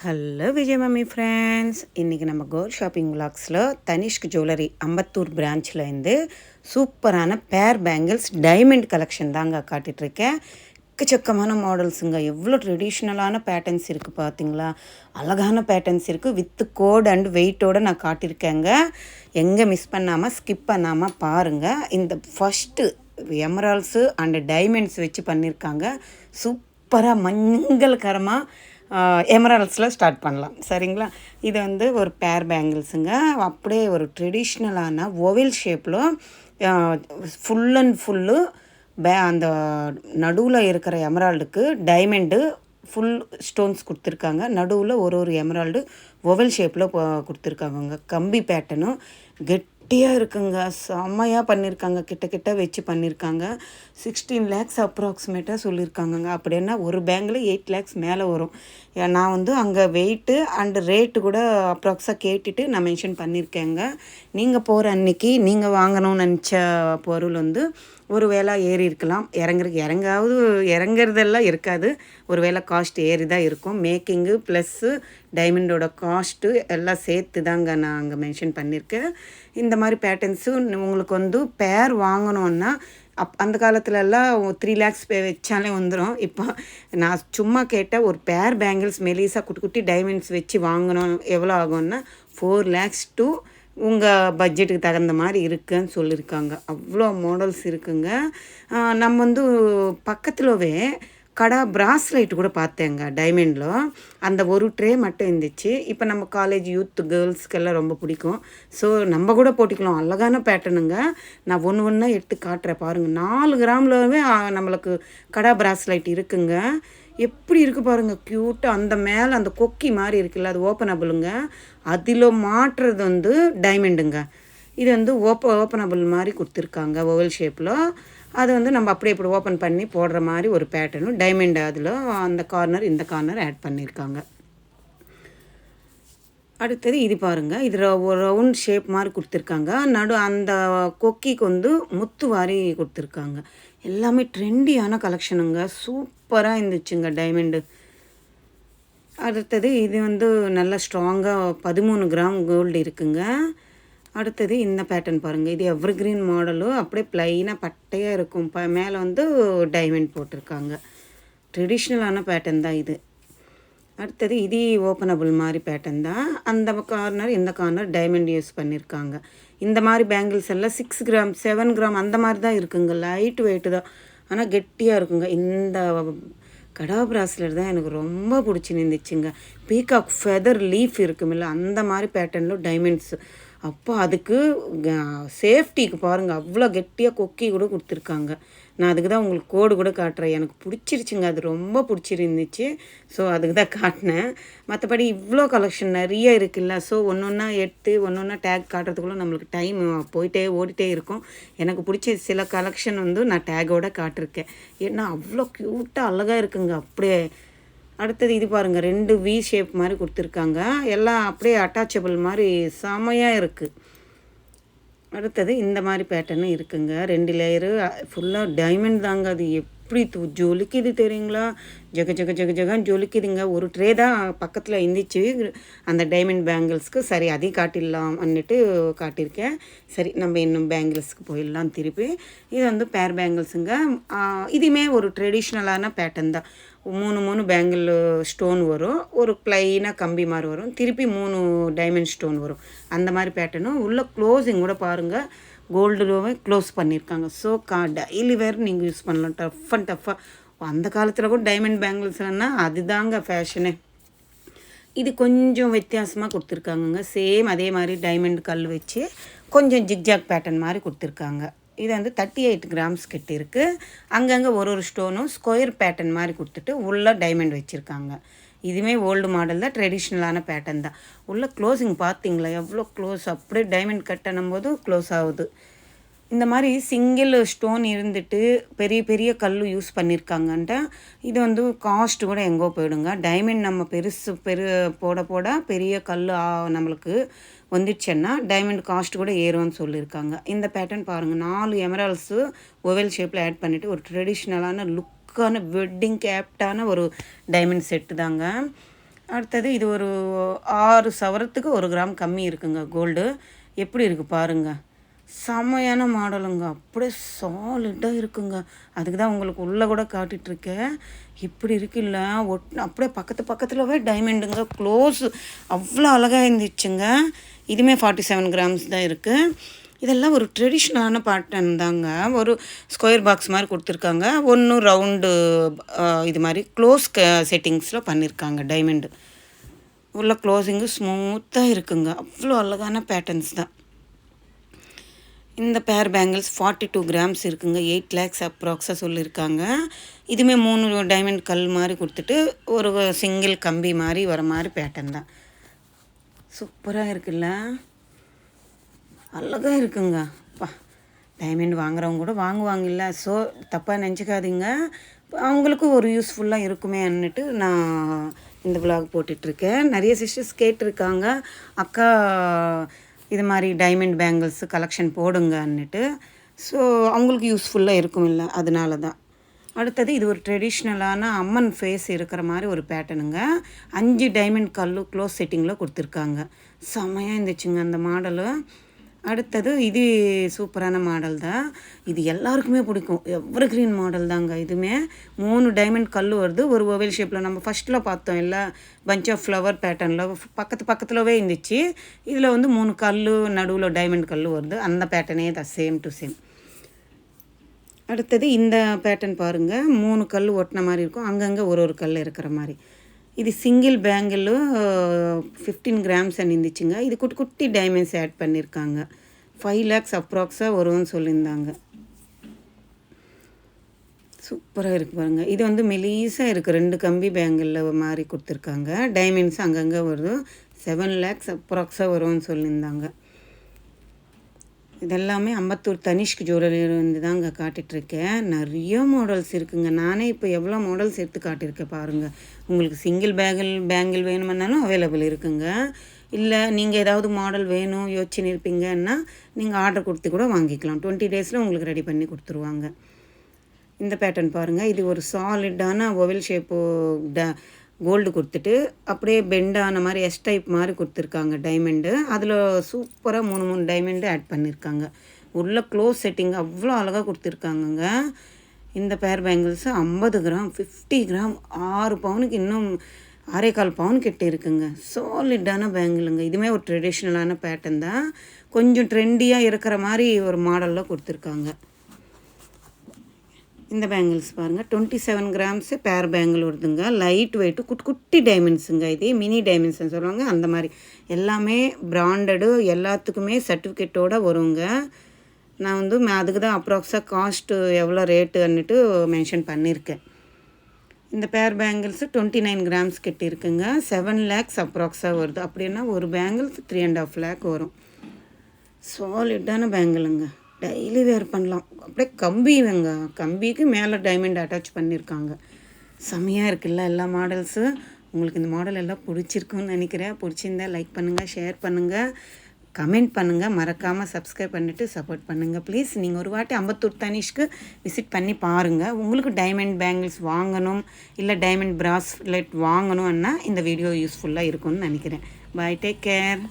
Hello Vijay mummy friends, இன்றைக்கி நம்ம gold shopping விலாக்ஸில் தனிஷ்க் ஜுவல்லரி அம்பத்தூர் பிரான்ச்சில் இருந்து சூப்பரான பேர் பேங்கிள்ஸ் டைமண்ட் கலெக்ஷன் தாங்க காட்டிகிட்ருக்கேன். எக்கச்சக்கமான மாடல்ஸுங்க. எவ்வளோ ட்ரெடிஷ்னலான பேட்டர்ன்ஸ் இருக்குது பார்த்தீங்களா? அழகான பேட்டர்ன்ஸ் இருக்குது. வித்து கோட் அண்ட் வெயிட்டோடு நான் காட்டியிருக்கேங்க. எங்கே மிஸ் பண்ணாமல் ஸ்கிப் பண்ணாமல் பாருங்கள். இந்த ஃபஸ்ட்டு எமரால்ஸு அண்டு டைமண்ட்ஸ் வச்சு பண்ணியிருக்காங்க. சூப்பராக மஞ்சள்கரமாக எமரால்ட்ஸில் ஸ்டார்ட் பண்ணலாம், சரிங்களா? இது வந்து ஒரு பேர் பேங்கிள்ஸுங்க. அப்படியே ஒரு ட்ரெடிஷ்னலான ஓவல் ஷேப்பில் ஃபுல் அண்ட் ஃபுல்லு அந்த நடுவில் இருக்கிற எமரால்டுக்கு டைமண்டு ஃபுல் ஸ்டோன்ஸ் கொடுத்துருக்காங்க. நடுவில் ஒரு எமரால்டு ஓவல் ஷேப்பில் கொடுத்துருக்காங்க. கம்பி பேட்டர்னும் கெட்டியாக இருக்குங்க. செம்மையாக பண்ணியிருக்காங்க. கிட்ட வச்சு பண்ணியிருக்காங்க. 16 lakhs அப்ராக்சிமேட்டாக சொல்லியிருக்காங்கங்க. அப்படின்னா ஒரு பேங்கில் 8 lakhs மேலே வரும். நான் வந்து அங்கே வெயிட்டு அண்டு ரேட்டு கூட அப்ராக்ஸாக கேட்டுட்டு நான் மென்ஷன் பண்ணியிருக்கேங்க. நீங்கள் போகிற அன்னைக்கு நீங்கள் வாங்கணும்னு நினச்ச பொருள் வந்து ஒரு வேளை ஏறி இருக்கலாம், இறங்குறதெல்லாம் இருக்காது. ஒரு வேளை காஸ்ட் ஏறி தான் இருக்கும். மேக்கிங்கு ப்ளஸ்ஸு டைமண்டோட காஸ்ட்டு எல்லாம் சேர்த்து தாங்க நான் அங்கே மென்ஷன் பண்ணியிருக்கேன். இந்த மாதிரி பேட்டர்ன்ஸு உங்களுக்கு வந்து பேர் வாங்கணுன்னா அந்த காலத்துலலாம் 3 lakhs வச்சாலே வந்துடும். இப்போ நான் சும்மா கேட்டால் ஒரு பேர் பேங்கிள்ஸ் மெலிசாக குட்டி டைமண்ட்ஸ் வச்சு வாங்கணும் எவ்வளோ ஆகும்னா 4 lakhs to உங்கள் பட்ஜெட்டுக்கு தகுந்த மாதிரி இருக்குதுன்னு சொல்லியிருக்காங்க. அவ்வளோ மாடல்ஸ் இருக்குங்க. நம்ம வந்து பக்கத்துலவே கடா பிராஸ்லைட் கூட பார்த்தேங்க டைமண்டில். அந்த ஒரு ட்ரே மட்டும் இருந்துச்சு. இப்போ நம்ம காலேஜ் யூத் கேர்ள்ஸ்க்கெல்லாம் ரொம்ப பிடிக்கும். ஸோ நம்ம கூட போட்டிக்கலாம். அழகான பேட்டர்னுங்க. நான் ஒன்று எடுத்து காட்டுறேன் பாருங்கள். 4 கிராம்லவே நம்மளுக்கு கடா பிராஸ்லைட் இருக்குங்க. எப்படி இருக்குது பாருங்கள், க்யூட்டாக. அந்த மேலே அந்த கொக்கி மாதிரி இருக்குல்ல, அது ஓப்பனபிளுங்க. அதில் மாட்டுறது வந்து டைமண்டுங்க. இது வந்து ஓப்பனபிள் மாதிரி கொடுத்துருக்காங்க ஓவல் ஷேப்பில். அது வந்து நம்ம அப்படியே இப்படி ஓப்பன் பண்ணி போடுற மாதிரி ஒரு பேட்டர்னும் டைமண்ட் அதில் அந்த கார்னர் இந்த கார்னர் ஆட் பண்ணியிருக்காங்க. அடுத்தது இது பாருங்கள். இது ஒரு ரவுண்ட் ஷேப் மாதிரி கொடுத்துருக்காங்க. அந்த கொக்கிக்கு வந்து முத்து வாரி கொடுத்துருக்காங்க. எல்லாமே ட்ரெண்டியான கலெக்ஷனுங்க. சூப்பராக இருந்துச்சுங்க டைமண்டு. அடுத்தது இது வந்து நல்லா ஸ்ட்ராங்காக 13 கிராம் கோல்டு இருக்குங்க. அடுத்தது இந்த பேட்டர்ன் பாருங்கள். இது எவர் கிரீன் மாடலு. அப்படியே ப்ளைனாக பட்டையாக இருக்கும். மேலே வந்து டைமண்ட் போட்டிருக்காங்க. ட்ரெடிஷ்னலான பேட்டர்ன் தான் இது. அடுத்தது இது ஓப்பனபிள் மாதிரி பேட்டர்ன் தான். அந்த கார்னர் இந்த கார்னர் டைமண்ட் யூஸ் பண்ணியிருக்காங்க. இந்த மாதிரி பேங்கிள்ஸ் எல்லாம் 6 கிராம் 7 கிராம் அந்த மாதிரி தான் இருக்குங்க. லைட் வெயிட்டு தான், ஆனால் கெட்டியாக இருக்குங்க. இந்த கடா பிராஸ்லெட் தான் எனக்கு ரொம்ப பிடிச்சிருந்துச்சுங்க. பீகாக் ஃபெதர் லீஃப் இருக்குமில்ல, அந்த மாதிரி பேட்டர்னில் டைமண்ட்ஸு. அப்போ அதுக்கு சேஃப்டிக்கு பாருங்கள் அவ்வளோ கெட்டியாக கொக்கி கூட கொடுத்துருக்காங்க. நான் அதுக்கு தான் உங்களுக்கு கோடு கூட காட்டுறேன். எனக்கு பிடிச்சிருச்சுங்க. அது ரொம்ப பிடிச்சிருந்துச்சு. ஸோ அதுக்கு தான் காட்டினேன். மற்றபடி இவ்வளோ கலெக்ஷன் நிறைய இருக்குல்ல. ஸோ ஒன்று எடுத்து ஒன்று டேக் காட்டுறதுக்குள்ளே நம்மளுக்கு டைம் ஓடிட்டே இருக்கும். எனக்கு பிடிச்ச சில கலெக்ஷன் வந்து நான் டேக்கோடு காட்டிருக்கேன். ஏன்னா அவ்வளோ க்யூட்டாக அழகாக இருக்குங்க. அப்படியே அடுத்தது இது பாருங்கள். 2 வி ஷேப் மாதிரி கொடுத்துருக்காங்க. எல்லாம் அப்படியே அட்டாச்சபிள் மாதிரி செமையாக இருக்குது. அடுத்தது இந்த மாதிரி பேட்டர்னும் இருக்குங்க. 2 லேயரு ஃபுல்லாக டைமண்ட் தாங்க. அது எப்படி ஜொலிக்குது தெரியுங்களா? ஜகன்னு ஜொலிக்குதுங்க. ஒரு ட்ரே தான் பக்கத்தில் இருந்துச்சு அந்த டைமண்ட் பேங்கிள்ஸ்க்கு. சரி அதையும் காட்டிடலாம்னுட்டு காட்டியிருக்கேன். சரி நம்ம இன்னும் பேங்கிள்ஸ்க்கு போயிடலாம் திருப்பி. இது வந்து பேர் பேங்கிள்ஸுங்க. இதுவுமே ஒரு ட்ரெடிஷ்னலான பேட்டர்ன் தான். 3 பேங்கிள் ஸ்டோன் வரும். ஒரு ப்ளைனாக கம்பி மாதிரி வரும். திருப்பி 3 டைமண்ட் ஸ்டோன் வரும். அந்த மாதிரி பேட்டர்னும் உள்ள க்ளோஸிங் கூட பாருங்கள். கோல்டுலவே க்ளோஸ் பண்ணியிருக்காங்க. ஸோ டெய்லி வேர் நீங்கள் யூஸ் பண்ணலாம். டஃப்பாக அந்த காலத்தில் கூட டைமண்ட் பேங்கிள்ஸ்னால் அதுதாங்க ஃபேஷனு. இது கொஞ்சம் வித்தியாசமாக கொடுத்துருக்காங்கங்க. சேம் அதே மாதிரி டைமண்ட் கல் வச்சு கொஞ்சம் ஜிக்ஜாக் பேட்டர்ன் மாதிரி கொடுத்துருக்காங்க. இது வந்து 38 கிராம்ஸ் கிட்ட இருக்குது. அங்கங்கே ஒரு ஸ்டோனும் ஸ்கொயர் பேட்டர்ன் மாதிரி கொடுத்துட்டு உள்ளே டைமண்ட் வச்சுருக்காங்க. இதுவுமே ஓல்டு மாடல் தான், ட்ரெடிஷ்னலான பேட்டர்ன் தான். உள்ள க்ளோஸிங் பார்த்தீங்களா எவ்வளோ க்ளோஸ், அப்படியே டைமண்ட் கட்டணும் போது க்ளோஸ் ஆகுது. இந்த மாதிரி சிங்கிள் ஸ்டோன் இருந்துட்டு பெரிய கல் யூஸ் பண்ணியிருக்காங்கன்ட்டு இது வந்து காஸ்ட் கூட எங்கோ போயிடுங்க. டைமண்ட் நம்ம போட பெரிய கல் நம்மளுக்கு வந்துடுச்சுன்னா டைமண்ட் காஸ்ட் கூட ஏறும்னு சொல்லியிருக்காங்க. இந்த பேட்டர்ன் பாருங்கள். 4 எமரால்ஸு ஓவல் ஷேப்பில் ஆட் பண்ணிவிட்டு ஒரு ட்ரெடிஷ்னலான லுக்கான வெட்டிங் கேப்டான ஒரு டைமண்ட் செட்டு தாங்க. அடுத்தது இது ஒரு 6 சவரத்துக்கு 1 கிராம் கம்மி இருக்குங்க கோல்டு. எப்படி இருக்குது பாருங்க. செமையான மாடலுங்க. அப்படியே சாலிடாக இருக்குங்க. அதுக்கு தான் உங்களுக்கு உள்ளே கூட காட்டிகிட்ருக்கேன். இப்படி இருக்குல்ல அப்படியே பக்கத்துலவே டைமண்டுங்க. க்ளோஸ் அவ்வளோ அழகாக இருந்துச்சுங்க. இதுவுமே 47 கிராம்ஸ் தான் இருக்குது. இதெல்லாம் ஒரு ட்ரெடிஷ்னலான பேட்டர்ன் தாங்க. ஒரு ஸ்கொயர் பாக்ஸ் மாதிரி கொடுத்துருக்காங்க. ஒன்று ரவுண்டு இது மாதிரி க்ளோஸ் செட்டிங்ஸில் பண்ணியிருக்காங்க டைமண்டு. உள்ள க்ளோஸிங்கு ஸ்மூத்தாக இருக்குங்க. அவ்வளோ அழகான பேட்டர்ன்ஸ் தான். இந்த பேர் பேங்கிள்ஸ் 42 கிராம்ஸ் இருக்குங்க. 8 lakhs அப்ராக்ஸாக சொல்லியிருக்காங்க. இதுவுமே 3 டைமண்ட் கல் மாதிரி கொடுத்துட்டு ஒரு சிங்கிள் கம்பி மாதிரி வர மாதிரி பேட்டர்ன் தான். சூப்பராக இருக்குல்ல, அழகாக இருக்குங்க. டைமண்ட் வாங்குறவங்க கூட வாங்குவாங்கல்ல. ஸோ தப்பாக நினச்சிக்காதீங்க. அவங்களுக்கு ஒரு யூஸ்ஃபுல்லாக இருக்குமேன்னுட்டு நான் இந்த விலாக் போட்டுட்ருக்கேன். நிறைய சிஸ்டர்ஸ் கேட்டிருக்காங்க, அக்கா இது மாதிரி டைமண்ட் பேங்கிள்ஸு கலெக்ஷன் போடுங்கன்னுட்டு. ஸோ அவங்களுக்கு யூஸ்ஃபுல்லாக இருக்கும் இல்லை, அதனால தான். அடுத்தது இது ஒரு ட்ரெடிஷ்னலான அம்மன் ஃபேஸ் இருக்கிற மாதிரி ஒரு பேட்டர்னுங்க. 5 டைமண்ட் கல்லு க்ளோஸ் செட்டிங்கில் கொடுத்துருக்காங்க. செம்மையாக இருந்துச்சுங்க அந்த மாடலு. அடுத்தது இது சூப்பரான மாடல் தான். இது எல்லாருக்குமே பிடிக்கும். எவர் கிரீன் மாடல் தாங்க. இதுவுமே 3 டைமண்ட் கல் வருது. ஒரு ஓவல் ஷேப்பில் நம்ம ஃபஸ்ட்டில் பார்த்தோம் இல்லை, பஞ்ச் ஆஃப் ஃப்ளவர் பேட்டர்னில் பக்கத்துலவே இருந்துச்சு. இதில் வந்து 3 கல் நடுவில் டைமண்ட் கல் வருது. அந்த பேட்டர்னே தான், சேம் டு சேம். அடுத்தது இந்த பேட்டர்ன் பாருங்கள். 3 கல் ஒட்டின மாதிரி இருக்கும். அங்கங்கே ஒரு கல் இருக்கிற மாதிரி. இது சிங்கிள் பேங்கிள் 15 கிராம்ஸ் இருந்துச்சுங்க. இது குட்டி டைமண்ட்ஸ் ஆட் பண்ணியிருக்காங்க. 5 lakhs அப்ராக்ஸாக வரும்னு சொல்லியிருந்தாங்க. சூப்பராக இருக்குது பாருங்கள். இது வந்து மெலீஸாக இருக்குது. 2 கம்பி பேங்கிளில் மாதிரி கொடுத்துருக்காங்க. டைமண்ட்ஸ் அங்கங்கே வரும். 7 lakhs அப்ராக்ஸாக வரும்னு சொல்லியிருந்தாங்க. இதெல்லாமே அம்பத்தூர் தனிஷ்க் ஜுவல்லரி வந்து தாங்க காட்டிகிட்ருக்கேன். நிறைய மாடல்ஸ் இருக்குங்க. நானே இப்போ எவ்வளோ மாடல்ஸ் எடுத்து காட்டியிருக்கேன் பாருங்கள். உங்களுக்கு சிங்கிள் பேங்கிள் வேணுமென்னாலும் அவைலபிள் இருக்குங்க. இல்லை நீங்கள் ஏதாவது மாடல் வேணும் யோசிச்சுன்னு இருப்பீங்கன்னா நீங்கள் ஆர்டர் கொடுத்து கூட வாங்கிக்கலாம். 20 days உங்களுக்கு ரெடி பண்ணி கொடுத்துருவாங்க. இந்த பேட்டர்ன் பாருங்கள். இது ஒரு சாலிடான ஓவல் ஷேப்பு கோல்டு கொடுத்துட்டு அப்படியே பெண்டான மாதிரி எஸ் டைப் மாதிரி கொடுத்துருக்காங்க டைமண்டு. அதில் சூப்பராக 3 டைமண்டு ஆட் பண்ணியிருக்காங்க. உள்ள க்ளோஸ் செட்டிங் அவ்வளோ அழகாக கொடுத்துருக்காங்கங்க. இந்த பேர் பேங்கிள்ஸு 50 கிராம் 50 கிராம் 6 பவுனுக்கு இன்னும் 6.25 பவுன் கிட்ட இருக்குங்க. சாலிடான பேங்கிளுங்க. இதுவுமே ஒரு ட்ரெடிஷ்னலான பேட்டர்ன் தான். கொஞ்சம் ட்ரெண்டியாக இருக்கிற மாதிரி ஒரு மாடலில் கொடுத்துருக்காங்க. இந்த பேங்கிள்ஸ் பாருங்கள். 27 கிராம்ஸு பேர் பேங்கிள் வருதுங்க. லைட் வெயிட்டு குட்டி டைமண்ட்ஸுங்க. இதே மினி டைமண்ட்ஸ்ன்னு சொல்லுவாங்க. அந்த மாதிரி எல்லாமே பிராண்டடு, எல்லாத்துக்குமே சர்டிஃபிகேட்டோடு வருங்க. நான் வந்து அதுக்கு தான் அப்ராக்ஸாக காஸ்ட்டு எவ்வளோ ரேட்டுன்னுட்டு மென்ஷன் பண்ணியிருக்கேன். இந்த பேர் பேங்கிள்ஸு 29 கிராம்ஸ் கிட்ட இருக்குங்க. 7 lakhs அப்ராக்ஸாக வருது. அப்படின்னா ஒரு பேங்கிள்ஸ் 3.5 lakh வரும். சாலிடான பேங்கிளுங்க. டெய்லி வேர் பண்ணலாம். அப்படியே கம்பிங்க. கம்பிக்கு மேலே டைமண்ட் அட்டாச் பண்ணியிருக்காங்க. செம்மையாக இருக்குல்ல எல்லா மாடல்ஸு. உங்களுக்கு இந்த மாடல் எல்லாம் பிடிச்சிருக்குன்னு நினைக்கிறேன். பிடிச்சிருந்தா லைக் பண்ணுங்கள், ஷேர் பண்ணுங்கள், கமெண்ட் பண்ணுங்கள். மறக்காமல் சப்ஸ்கிரைப் பண்ணிவிட்டு சப்போர்ட் பண்ணுங்கள் ப்ளீஸ். நீங்கள் ஒரு வாட்டி அம்பத்தூர் தனிஷ்க்கு விசிட் பண்ணி பாருங்கள். உங்களுக்கு டைமண்ட் பேங்கிள்ஸ் வாங்கணும் இல்லை டைமண்ட் பிராஸ்லெட் வாங்கணும்னா இந்த வீடியோ யூஸ்ஃபுல்லாக இருக்கும்னு நினைக்கிறேன். பாய், டேக் கேர்.